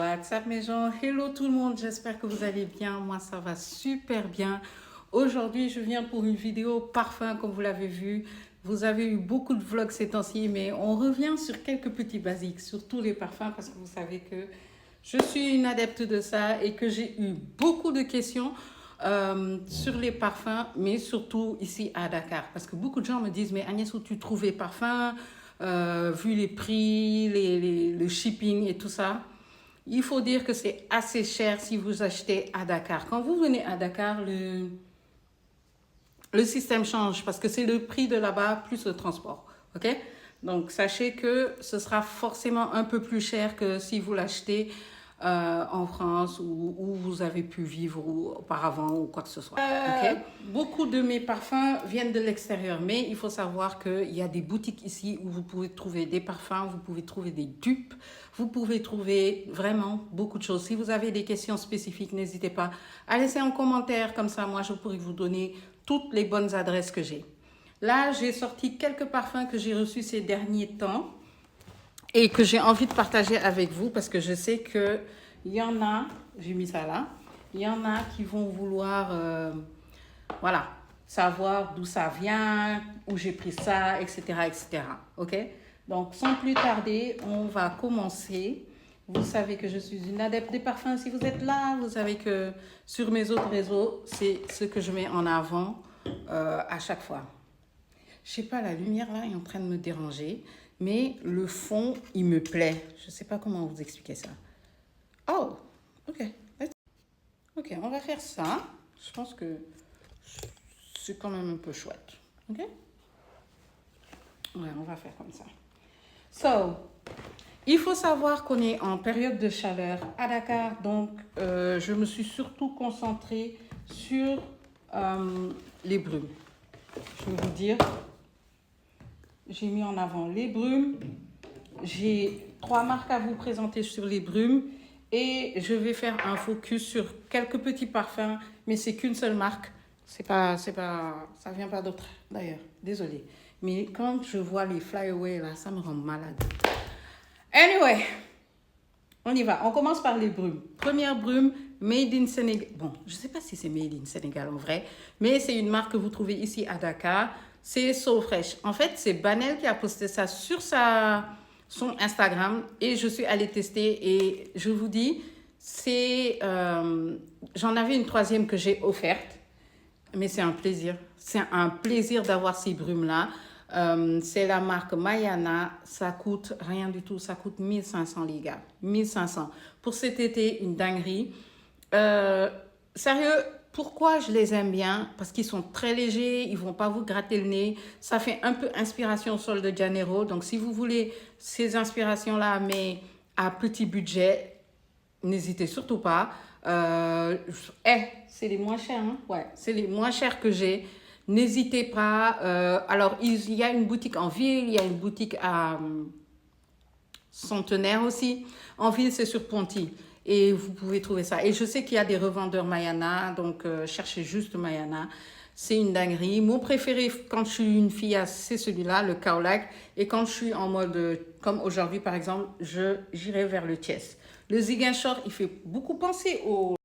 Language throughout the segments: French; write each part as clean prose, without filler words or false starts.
WhatsApp mes gens, hello tout le monde, j'espère que vous allez bien, moi ça va super bien. Aujourd'hui je viens pour une vidéo parfum comme vous l'avez vu. Vous avez eu beaucoup de vlogs ces temps-ci, mais on revient sur quelques petits basiques, sur tous les parfums, parce que vous savez que je suis une adepte de ça et que j'ai eu beaucoup de questions sur les parfums, mais surtout ici à Dakar. Parce que beaucoup de gens me disent, mais Agnès, où tu trouves les parfums, vu les prix, le shipping et tout ça. Il faut dire que c'est assez cher si vous achetez à Dakar. Quand vous venez à Dakar, le système change parce que c'est le prix de là-bas plus le transport. Ok? Donc, sachez que ce sera forcément un peu plus cher que si vous l'achetez en France où vous avez pu vivre auparavant ou quoi que ce soit. Okay? Beaucoup de mes parfums viennent de l'extérieur, mais il faut savoir qu'il y a des boutiques ici où vous pouvez trouver des parfums, vous pouvez trouver des dupes, vous pouvez trouver vraiment beaucoup de choses. Si vous avez des questions spécifiques, n'hésitez pas à laisser un commentaire, comme ça moi je pourrai vous donner toutes les bonnes adresses que j'ai. Là, j'ai sorti quelques parfums que j'ai reçus ces derniers temps et que j'ai envie de partager avec vous parce que je sais qu'il y en a, j'ai mis ça là, il y en a qui vont vouloir, voilà, savoir d'où ça vient, où j'ai pris ça, etc., etc. Ok? Donc, sans plus tarder, on va commencer. Vous savez que je suis une adepte des parfums. Si vous êtes là, vous savez que sur mes autres réseaux, c'est ce que je mets en avant à chaque fois. Je sais pas, la lumière là est en train de me déranger, mais le fond, il me plaît. Je ne sais pas comment vous expliquer ça. Oh, ok. Ok, on va faire ça. Je pense que c'est quand même un peu chouette. Ok? Ouais, on va faire comme ça. So, il faut savoir qu'on est en période de chaleur à Dakar, donc je me suis surtout concentrée sur les brumes. Je vais vous dire, j'ai mis en avant les brumes. J'ai 3 marques à vous présenter sur les brumes et je vais faire un focus sur quelques petits parfums, mais c'est qu'une seule marque. Ça vient pas d'autre d'ailleurs. Désolée. Mais quand je vois les flyaway là, ça me rend malade. Anyway, on y va. On commence par les brumes. Première brume, Made in Sénégal. Bon, je sais pas si c'est Made in Sénégal en vrai, mais c'est une marque que vous trouvez ici à Dakar. C'est So Fresh. En fait, c'est Banel qui a posté ça sur son Instagram et je suis allée tester et je vous dis, j'en avais une troisième que j'ai offerte, mais c'est un plaisir. C'est un plaisir d'avoir ces brumes-là. C'est la marque Mayana, ça coûte rien du tout, ça coûte 1500 les gars, 1500. Pour cet été, une dinguerie. Sérieux, pourquoi je les aime bien? Parce qu'ils sont très légers, ils ne vont pas vous gratter le nez. Ça fait un peu inspiration Sol de Janeiro. Donc, si vous voulez ces inspirations-là, mais à petit budget, n'hésitez surtout pas. C'est les moins chers, hein? Ouais, c'est les moins chers que j'ai. N'hésitez pas. Alors, il y a une boutique en ville, il y a une boutique à Centenaire aussi. En ville, c'est sur Ponty. Et vous pouvez trouver ça. Et je sais qu'il y a des revendeurs Mayana, donc cherchez juste Mayana. C'est une dinguerie. Mon préféré quand je suis une fille, c'est celui-là, le Kaolack. Et quand je suis en mode, comme aujourd'hui par exemple, j'irai vers le Thiès. Le Ziguinchor, il fait beaucoup penser au...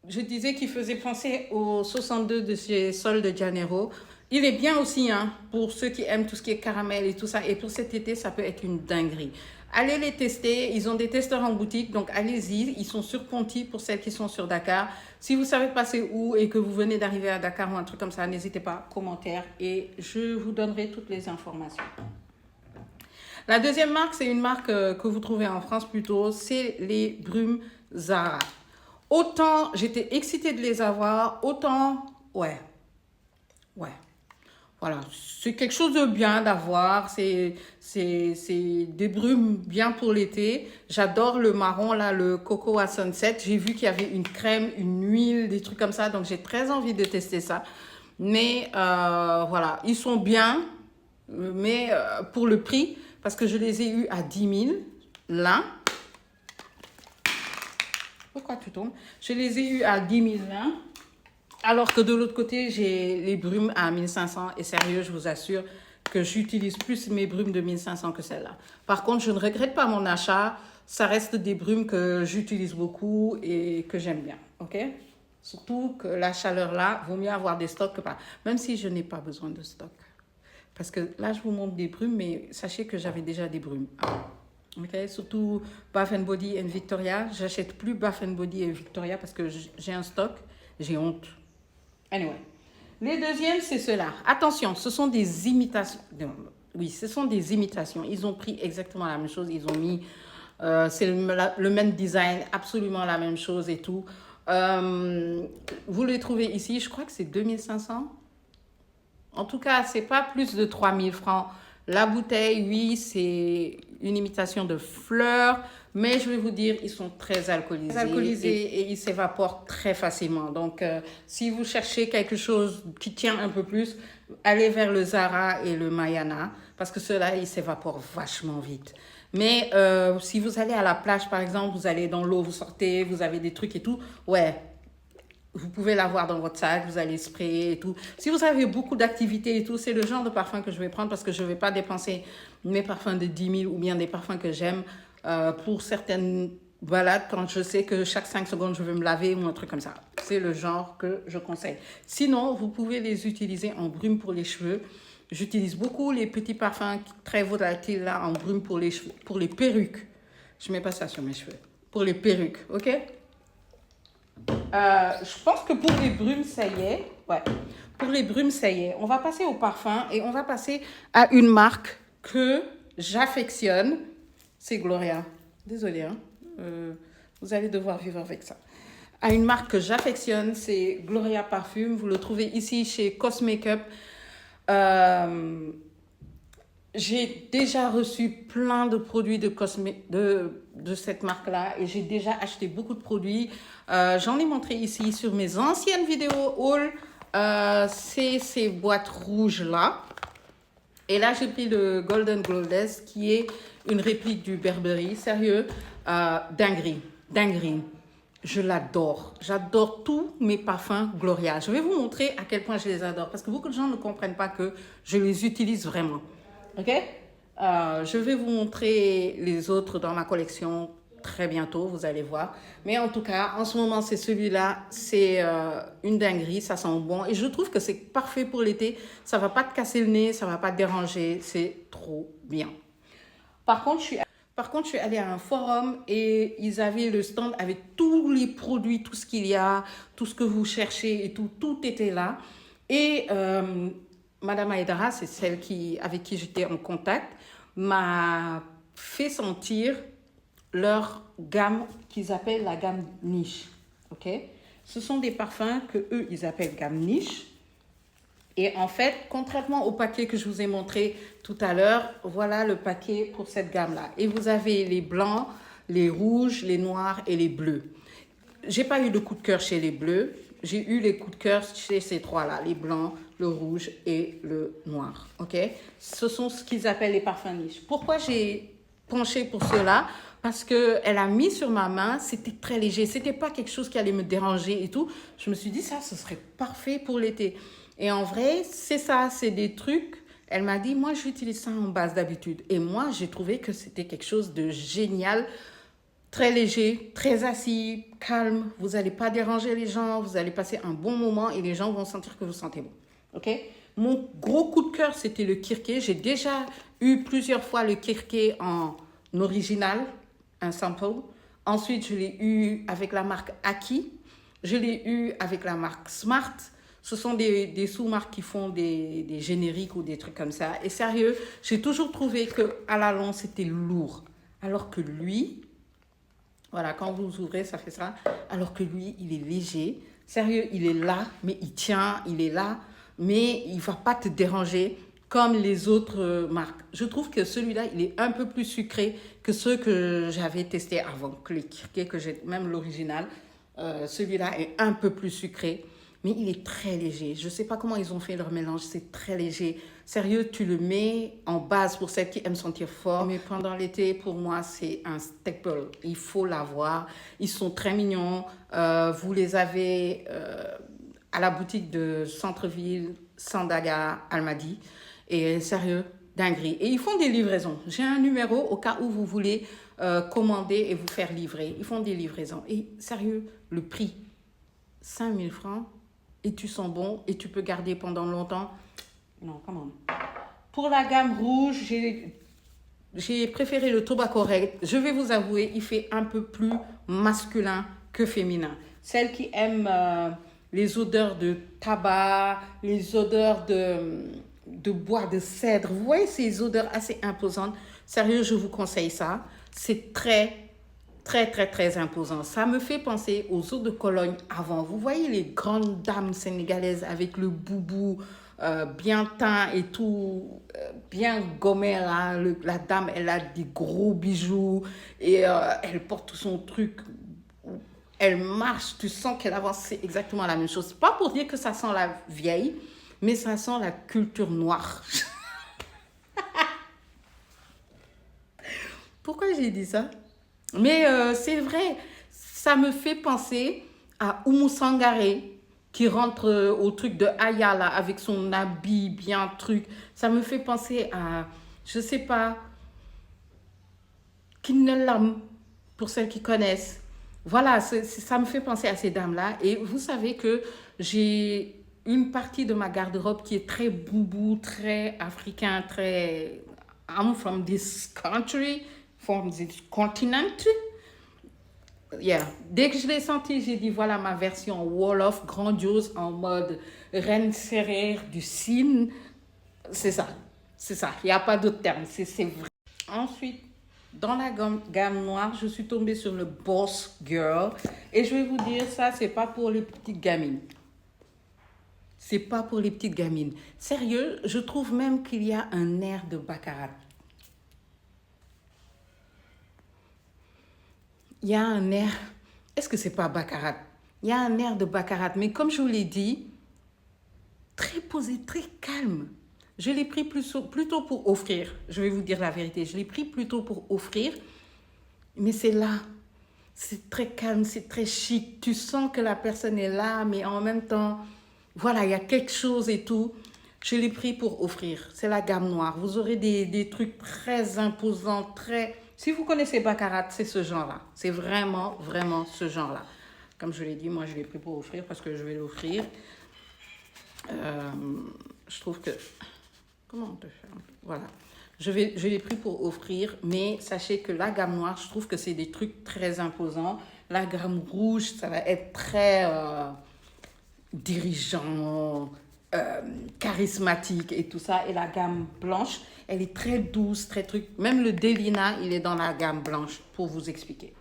Je disais qu'il faisait penser au 62 de chez Sol de Janeiro. Il est bien aussi, hein, pour ceux qui aiment tout ce qui est caramel et tout ça. Et pour cet été, ça peut être une dinguerie. Allez les tester. Ils ont des testeurs en boutique, donc allez-y. Ils sont sur Ponty pour celles qui sont sur Dakar. Si vous savez passer où et que vous venez d'arriver à Dakar ou un truc comme ça, n'hésitez pas, commentaire et je vous donnerai toutes les informations. La deuxième marque, c'est une marque que vous trouvez en France plutôt. C'est les brumes Zara. Autant j'étais excitée de les avoir, autant, ouais. Voilà, c'est quelque chose de bien d'avoir, c'est des brumes bien pour l'été. J'adore le marron, là, le Coco à Sunset. J'ai vu qu'il y avait une crème, une huile, des trucs comme ça, donc j'ai très envie de tester ça. Mais voilà, ils sont bien, mais pour le prix, parce que je les ai eus à 10 000, là. Pourquoi tu tombes? Je les ai eus à 10 000 là. Alors que de l'autre côté, j'ai les brumes à 1500. Et sérieux, je vous assure que j'utilise plus mes brumes de 1500 que celles-là. Par contre, je ne regrette pas mon achat. ça reste des brumes que j'utilise beaucoup et que j'aime bien, ok? Surtout que la chaleur là, vaut mieux avoir des stocks que pas. Même si je n'ai pas besoin de stock. Parce que là, je vous montre des brumes, mais sachez que j'avais déjà des brumes. Ok, surtout Bath Body et Victoria. J'achète plus Bath Body et Victoria parce que j'ai un stock. J'ai honte. Anyway. Les deuxièmes, c'est ceux-là. Attention, ce sont des imitations. Oui, ce sont des imitations. Ils ont pris exactement la même chose. Ils ont mis... c'est le même design, absolument la même chose et tout. Vous les trouvez ici, je crois que c'est 2500. En tout cas, c'est pas plus de 3000 francs. La bouteille, oui, c'est une imitation de fleurs, mais je vais vous dire, ils sont très alcoolisés, et ils s'évaporent très facilement. Donc, si vous cherchez quelque chose qui tient un peu plus, allez vers le Zara et le Mayana, parce que ceux-là, ils s'évaporent vachement vite. Mais si vous allez à la plage, par exemple, vous allez dans l'eau, vous sortez, vous avez des trucs et tout, ouais, vous pouvez l'avoir dans votre sac, vous allez sprayer et tout. Si vous avez beaucoup d'activités et tout, c'est le genre de parfum que je vais prendre parce que je ne vais pas dépenser mes parfums de 10 000 ou bien des parfums que j'aime pour certaines balades quand je sais que chaque 5 secondes, je vais me laver ou un truc comme ça. C'est le genre que je conseille. Sinon, vous pouvez les utiliser en brume pour les cheveux. J'utilise beaucoup les petits parfums très volatiles là en brume pour les cheveux, pour les perruques. Je ne mets pas ça sur mes cheveux. Pour les perruques, ok? Je pense que pour les brumes, ça y est. Ouais. Pour les brumes, ça y est. On va passer au parfum et on va passer à une marque que j'affectionne. C'est Gloria. Désolée, hein. Vous allez devoir vivre avec ça. À une marque que j'affectionne, c'est Gloria Parfum. Vous le trouvez ici chez Cosmakeup. J'ai déjà reçu plein de produits de cette marque-là et j'ai déjà acheté beaucoup de produits. J'en ai montré ici sur mes anciennes vidéos haul. C'est ces boîtes rouges-là. Et là, j'ai pris le Golden Glowless qui est une réplique du Burberry. Sérieux, dinguerie, dinguerie. Je l'adore. J'adore tous mes parfums Gloria. Je vais vous montrer à quel point je les adore parce que beaucoup de gens ne comprennent pas que je les utilise vraiment. Ok, je vais vous montrer les autres dans ma collection très bientôt, vous allez voir. Mais en tout cas, en ce moment, c'est celui-là. C'est une dinguerie, ça sent bon. Et je trouve que c'est parfait pour l'été. Ça ne va pas te casser le nez, ça ne va pas te déranger. C'est trop bien. Par contre, je suis allée à un forum et ils avaient le stand avec tous les produits, tout ce qu'il y a, tout ce que vous cherchez et tout. Tout était là. Et... Madame Aïdara, c'est celle avec qui j'étais en contact, m'a fait sentir leur gamme qu'ils appellent la gamme niche. Okay? Ce sont des parfums que eux ils appellent gamme niche. Et en fait, contrairement au paquet que je vous ai montré tout à l'heure, voilà le paquet pour cette gamme-là. Et vous avez les blancs, les rouges, les noirs et les bleus. J'ai pas eu de coup de cœur chez les bleus. J'ai eu les coups de cœur chez ces trois-là, les blancs, le rouge et le noir. Ok? Ce sont ce qu'ils appellent les parfums niches. Pourquoi j'ai penché pour cela? Parce qu'elle a mis sur ma main, c'était très léger. C'était pas quelque chose qui allait me déranger et tout. Je me suis dit, ça, ce serait parfait pour l'été. Et en vrai, c'est ça, c'est des trucs. Elle m'a dit, moi, j'utilise ça en base d'habitude. Et moi, j'ai trouvé que c'était quelque chose de génial. Très léger, très assis, calme. Vous n'allez pas déranger les gens. Vous allez passer un bon moment et les gens vont sentir que vous sentez bon. Ok? Mon gros coup de cœur, c'était le Kirké. J'ai déjà eu plusieurs fois le Kirké en original, un sample. Ensuite, je l'ai eu avec la marque Aki. Je l'ai eu avec la marque Smart. Ce sont des sous-marques qui font des génériques ou des trucs comme ça. Et sérieux, j'ai toujours trouvé qu'à la longue, c'était lourd. Alors que lui... Voilà, quand vous ouvrez, ça fait ça. Alors que lui, il est léger. Sérieux, il est là, mais il tient, il est là. Mais il ne va pas te déranger comme les autres marques. Je trouve que celui-là, il est un peu plus sucré que ceux que j'avais testés avant. Que j'ai, même l'original. Celui-là est un peu plus sucré. Mais il est très léger. Je ne sais pas comment ils ont fait leur mélange. C'est très léger. Sérieux, tu le mets en base pour celles qui aiment sentir fort. Mais pendant l'été, pour moi, c'est un staple. Il faut l'avoir. Ils sont très mignons. Vous les avez à la boutique de Centre-Ville, Sandaga, Almadi. Et sérieux, dinguerie. Et ils font des livraisons. J'ai un numéro au cas où vous voulez commander et vous faire livrer. Ils font des livraisons. Et sérieux, le prix, 5000 francs, et tu sens bon, et tu peux garder pendant longtemps. Non, comment? Pour la gamme rouge, j'ai préféré le Tobacco Red. Je vais vous avouer, il fait un peu plus masculin que féminin. Celles qui aiment les odeurs de tabac, les odeurs de bois de cèdre, vous voyez ces odeurs assez imposantes. Sérieux, je vous conseille ça. C'est très, très, très, très imposant. Ça me fait penser aux eaux de Cologne avant. Vous voyez les grandes dames sénégalaises avec le boubou bien teint et tout, bien gommé là. La dame, elle a des gros bijoux et elle porte tout son truc. Elle marche, tu sens qu'elle avance, c'est exactement la même chose. Pas pour dire que ça sent la vieille, mais ça sent la culture noire. Pourquoi j'ai dit ça? Mais c'est vrai, ça me fait penser à Oumou Sangaré qui rentre au truc de Ayala avec son habit bien truc. Ça me fait penser à, je sais pas, Kinelam, pour celles qui connaissent. Voilà, ça me fait penser à ces dames-là. Et vous savez que j'ai une partie de ma garde-robe qui est très boubou, très africain, très... I'm from this country, from this continent. Yeah. Dès que je l'ai senti, j'ai dit voilà ma version Wolof grandiose en mode reine serrère du Sine. C'est ça. C'est ça. Il n'y a pas d'autre terme. C'est vrai. Ensuite, dans la gamme noire, je suis tombée sur le Boss Girl. Et je vais vous dire, ça, c'est pas pour les petites gamines. C'est pas pour les petites gamines. Sérieux, je trouve même qu'il y a un air de baccarat. Il y a un air... Est-ce que c'est pas baccarat? Il y a un air de baccarat. Mais comme je vous l'ai dit, très posé, très calme. Je l'ai pris plutôt pour offrir. Je vais vous dire la vérité. Je l'ai pris plutôt pour offrir. Mais c'est là. C'est très calme, c'est très chic. Tu sens que la personne est là, mais en même temps, voilà, il y a quelque chose et tout. Je l'ai pris pour offrir. C'est la gamme noire. Vous aurez des trucs très imposants, très... Si vous connaissez Baccarat, c'est ce genre-là. C'est vraiment, vraiment ce genre-là. Comme je l'ai dit, moi, je l'ai pris pour offrir parce que je vais l'offrir. Je trouve que... Comment on te fait? Voilà. Je l'ai pris pour offrir, mais sachez que la gamme noire, je trouve que c'est des trucs très imposants. La gamme rouge, ça va être très dirigeant, charismatique et tout ça. Et la gamme blanche, elle est très douce, très truc. Même le Delina, il est dans la gamme blanche, pour vous expliquer.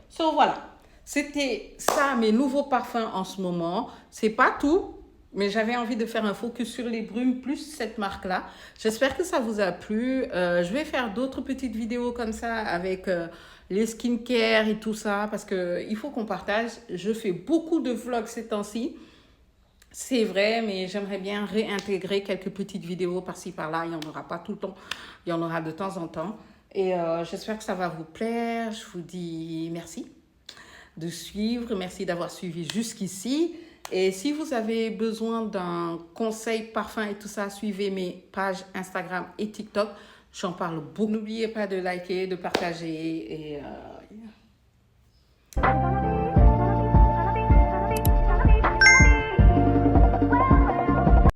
So, voilà. C'était ça, mes nouveaux parfums en ce moment. C'est pas tout. Mais j'avais envie de faire un focus sur les brumes plus cette marque-là. J'espère que ça vous a plu. Je vais faire d'autres petites vidéos comme ça avec les skincare et tout ça parce qu'il faut qu'on partage. Je fais beaucoup de vlogs ces temps-ci. C'est vrai, mais j'aimerais bien réintégrer quelques petites vidéos par-ci, par-là. Il n'y en aura pas tout le temps. Il y en aura de temps en temps. Et j'espère que ça va vous plaire. Je vous dis merci de suivre. Merci d'avoir suivi jusqu'ici. Et si vous avez besoin d'un conseil parfum et tout ça, suivez mes pages Instagram et TikTok. J'en parle beaucoup. N'oubliez pas de liker, de partager et...